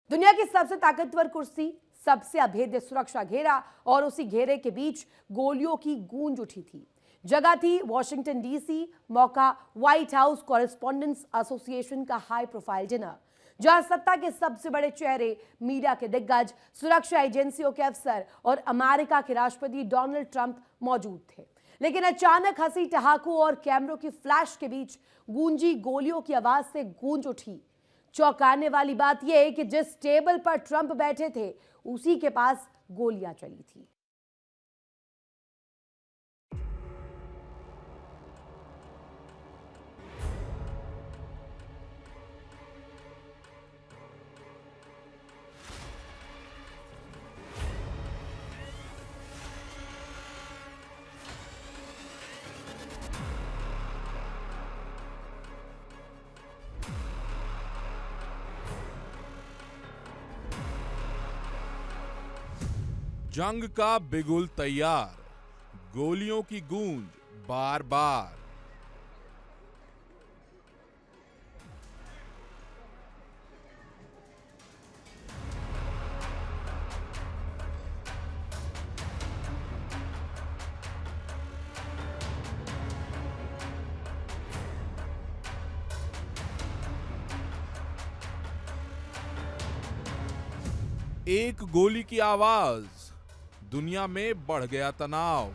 दुनिया की सबसे ताकतवर कुर्सी, सबसे अभेद्य सुरक्षा घेरा और उसी घेरे के बीच गोलियों की गूंज उठी थी। जगह थी वॉशिंगटन डीसी, मौका व्हाइट हाउस कॉरेस्पॉन्डेंट्स एसोसिएशन का हाई प्रोफाइल डिनर, जहां सत्ता के सबसे बड़े चेहरे, मीडिया के दिग्गज, सुरक्षा एजेंसियों के अफसर और अमेरिका के राष्ट्रपति डोनाल्ड ट्रंप मौजूद थे। लेकिन अचानक हंसी ठहाकों और कैमरों की फ्लैश के बीच गूंजी गोलियों की आवाज से गूंज उठी। चौंकाने वाली बात यह कि जिस टेबल पर ट्रंप बैठे थे, उसी के पास गोलियां चली थी। जंग का बिगुल तैयार, गोलियों की गूंज बार बार। एक गोली की आवाज, दुनिया में बढ़ गया तनाव।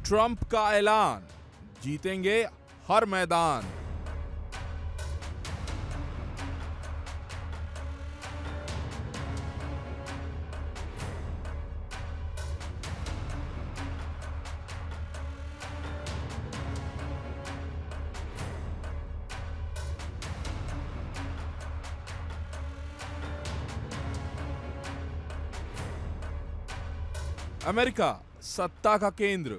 ट्रंप का ऐलान, जीतेंगे हर मैदान। अमेरिका सत्ता का केंद्र,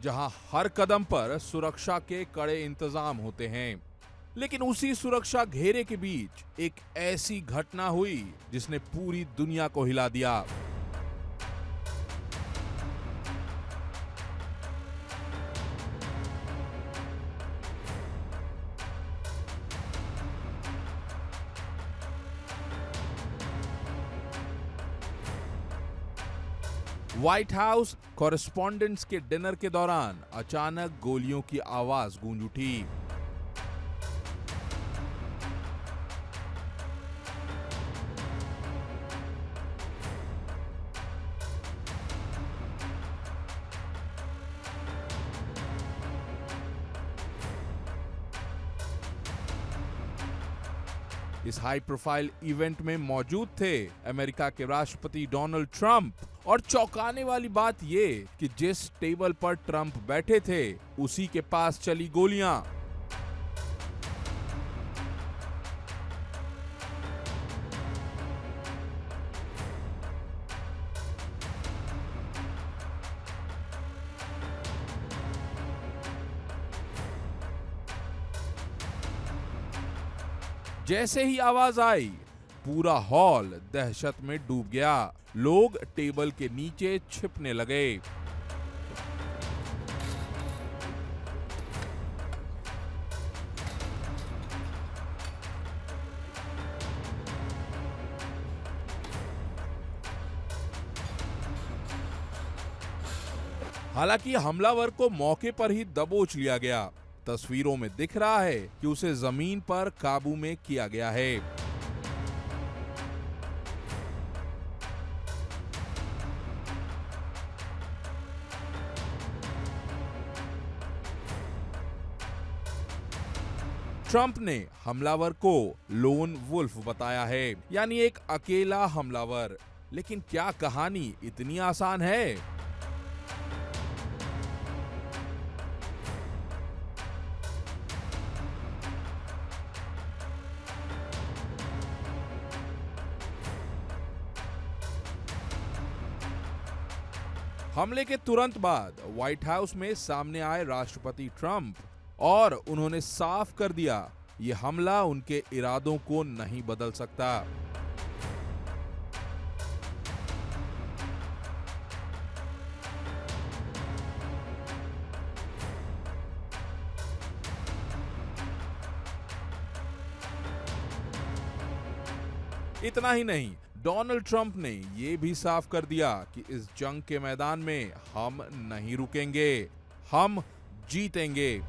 जहां हर कदम पर सुरक्षा के कड़े इंतजाम होते हैं। लेकिन उसी सुरक्षा घेरे के बीच एक ऐसी घटना हुई जिसने पूरी दुनिया को हिला दिया। व्हाइट हाउस कॉरेस्पॉन्डेंट्स के डिनर के दौरान अचानक गोलियों की आवाज गूंज उठी। इस हाई प्रोफाइल इवेंट में मौजूद थे अमेरिका के राष्ट्रपति डोनाल्ड ट्रंप, और चौंकाने वाली बात ये कि जिस टेबल पर ट्रंप बैठे थे, उसी के पास चली गोलियां। जैसे ही आवाज आई, पूरा हॉल दहशत में डूब गया। लोग टेबल के नीचे छिपने लगे। हालांकि हमलावर को मौके पर ही दबोच लिया गया। तस्वीरों में दिख रहा है कि उसे जमीन पर काबू में किया गया है। ट्रंप ने हमलावर को लोन वुल्फ बताया है, यानी एक अकेला हमलावर। लेकिन क्या कहानी इतनी आसान है? हमले के तुरंत बाद व्हाइट हाउस में सामने आए राष्ट्रपति ट्रंप और उन्होंने साफ कर दिया ये हमला उनके इरादों को नहीं बदल सकता। इतना ही नहीं, डोनाल्ड ट्रंप ने यह भी साफ कर दिया कि इस जंग के मैदान में हम नहीं रुकेंगे, हम जीतेंगे।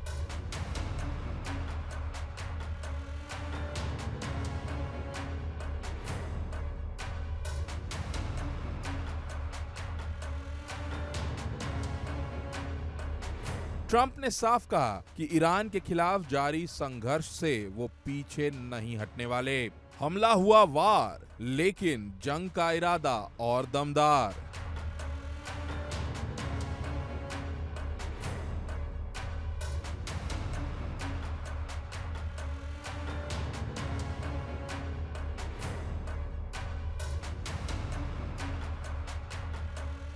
ट्रंप ने साफ कहा कि ईरान के खिलाफ जारी संघर्ष से वो पीछे नहीं हटने वाले। हमला हुआ वार, लेकिन जंग का इरादा और दमदार।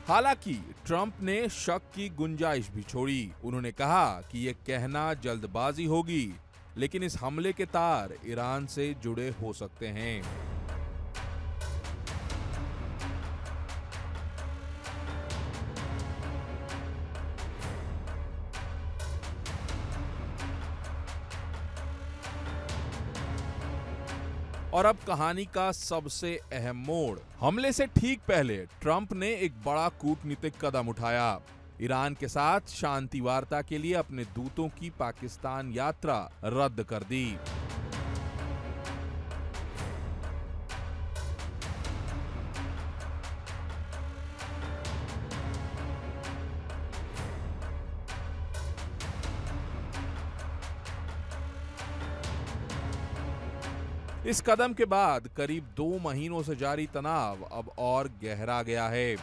हालांकि ट्रंप ने शक की गुंजाइश भी छोड़ी। उन्होंने कहा कि यह कहना जल्दबाजी होगी, लेकिन इस हमले के तार ईरान से जुड़े हो सकते हैं। और अब कहानी का सबसे अहम मोड़। हमले से ठीक पहले ट्रंप ने एक बड़ा कूटनीतिक कदम उठाया। ईरान के साथ शांति वार्ता के लिए अपने दूतों की पाकिस्तान यात्रा रद्द कर दी। इस कदम के बाद करीब 2 महीनों से जारी तनाव अब और गहरा गया है।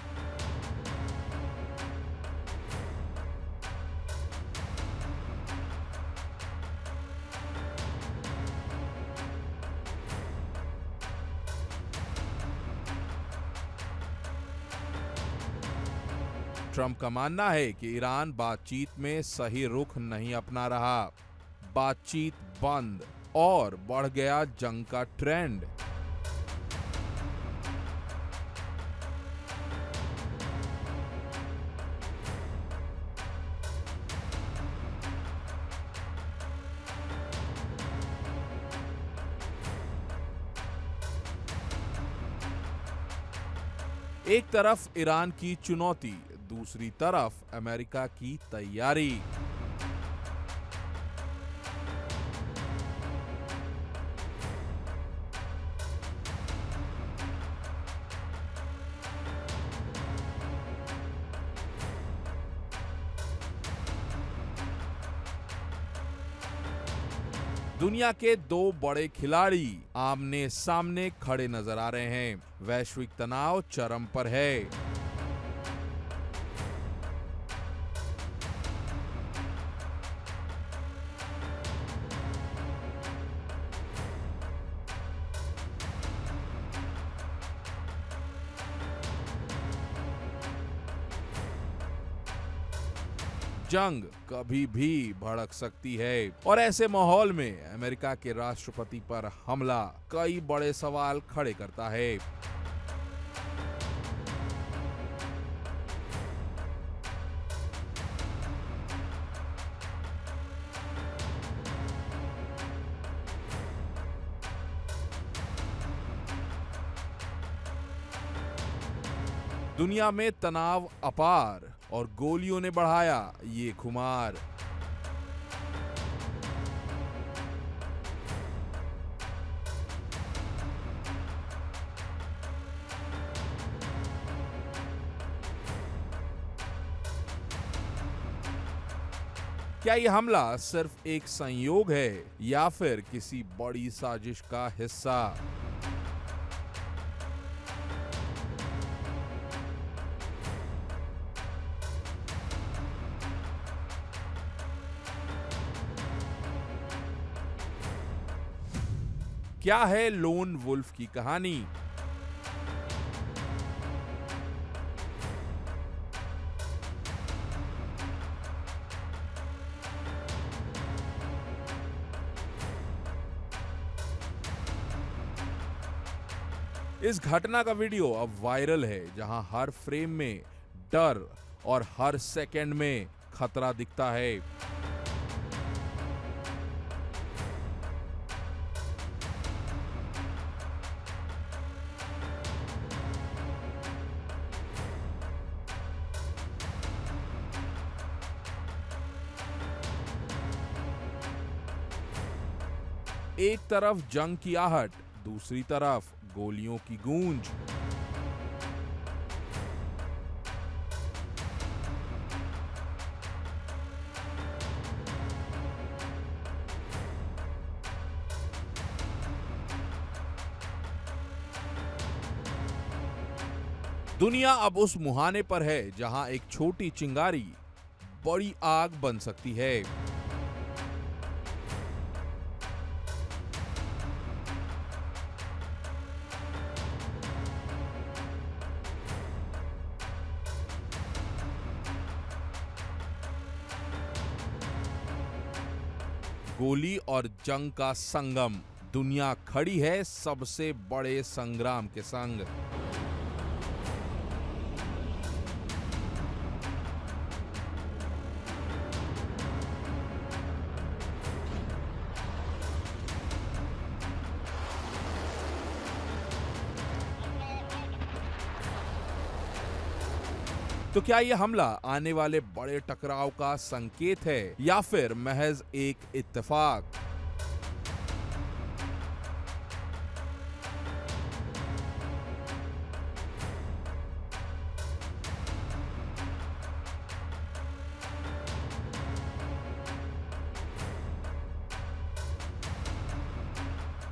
ट्रंप का मानना है कि ईरान बातचीत में सही रुख नहीं अपना रहा। बातचीत बंद और बढ़ गया जंग का ट्रेंड। एक तरफ ईरान की चुनौती, दूसरी तरफ अमेरिका की तैयारी। दुनिया के 2 बड़े खिलाड़ी आमने सामने खड़े नजर आ रहे हैं। वैश्विक तनाव चरम पर है। जंग कभी भी भड़क सकती है और ऐसे माहौल में अमेरिका के राष्ट्रपति पर हमला कई बड़े सवाल खड़े करता है। दुनिया में तनाव अपार और गोलियों ने बढ़ाया ये खुमार। क्या यह हमला सिर्फ एक संयोग है या फिर किसी बड़ी साजिश का हिस्सा? क्या है लोन वुल्फ की कहानी? इस घटना का वीडियो अब वायरल है, जहां हर फ्रेम में डर और हर सेकंड में खतरा दिखता है। एक तरफ जंग की आहट, दूसरी तरफ गोलियों की गूंज। दुनिया अब उस मुहाने पर है जहां एक छोटी चिंगारी बड़ी आग बन सकती है। गोली और जंग का संगम, दुनिया खड़ी है सबसे बड़े संग्राम के संग। तो क्या यह हमला आने वाले बड़े टकराव का संकेत है या फिर महज एक इत्तेफाक?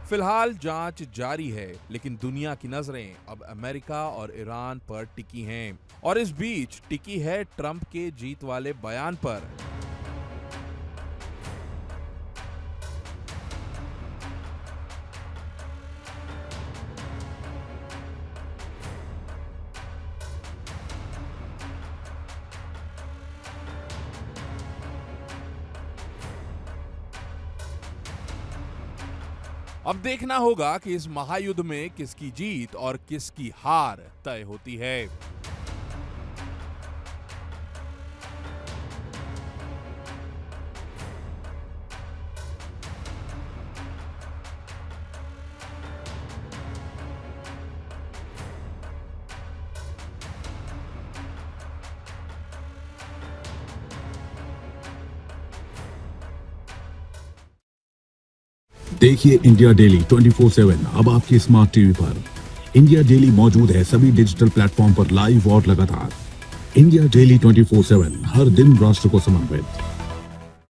फिलहाल जांच जारी है, लेकिन दुनिया की नजरें अब अमेरिका और ईरान पर टिकी हैं और इस बीच टिकी है ट्रंप के जीत वाले बयान पर। अब देखना होगा कि इस महायुद्ध में किसकी जीत और किसकी हार तय होती है। देखिए इंडिया डेली 24/7 अब आपके स्मार्ट टीवी पर। इंडिया डेली मौजूद है सभी डिजिटल प्लेटफॉर्म पर लाइव और लगातार। इंडिया डेली 24/7 हर दिन राष्ट्र को समर्पित।